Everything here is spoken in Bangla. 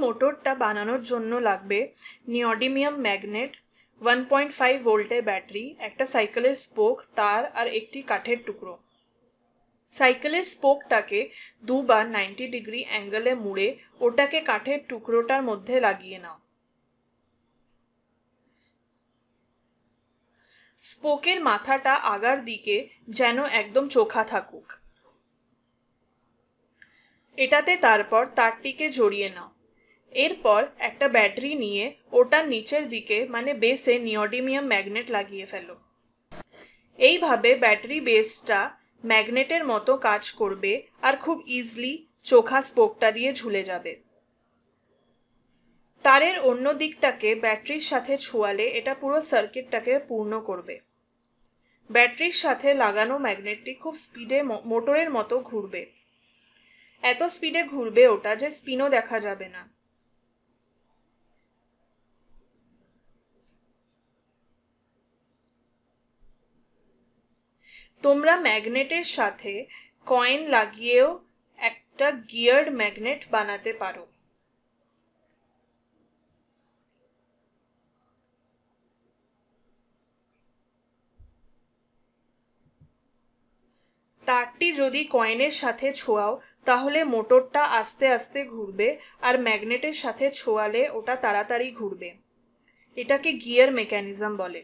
মোটরটা বানানোর জন্য লাগবে নিওডিমিয়াম ম্যাগনেট, 1.5 ভোল্টের ব্যাটারি, একটা সাইকেলের স্পোক, তার আর একটি কাঠের টুকরো। সাইকেলের স্পোকটাকে দুবার 90 ডিগ্রি অ্যাঙ্গেলে মুড়ে ওটাকে কাঠের টুকরোটার মধ্যে লাগিয়ে নাও। স্পোকের মাথাটা আগার দিকে যেন একদম চোখা থাকুক। এটাতে তারপর তারটিকে জড়িয়ে নাও। এরপর একটা ব্যাটারি নিয়ে ওটার নিচের দিকে মানে বেসে নিওডিমিয়াম ম্যাগনেট লাগিয়ে ফেলো। এইভাবে ব্যাটারি বেসটা ম্যাগনেটের মতো কাজ করবে আর খুব ইজিলি চোখা স্পোকটা দিয়ে ঝুলে যাবে। তারের অন্য দিকটাকে ব্যাটারির সাথে ছোঁয়ালে এটা পুরো সার্কিটটাকে পূর্ণ করবে। ব্যাটারির সাথে লাগানো ম্যাগনেটটি খুব স্পিডে মোটরের মতো ঘুরবে। এত স্পিডে ঘুরবে ওটা যে স্পিনও দেখা যাবে না। তোমরা ম্যাগনেটের সাথে কয়েন লাগিয়েও একটা গিয়ার্ড ম্যাগনেট বানাতে পারো। তারটি যদি কয়েনের সাথে ছোঁয়াও তাহলে মোটরটা আস্তে আস্তে ঘুরবে আর ম্যাগনেটের সাথে ছোঁয়ালে ওটা তাড়াতাড়ি ঘুরবে। এটাকে গিয়ার মেকানিজম বলে।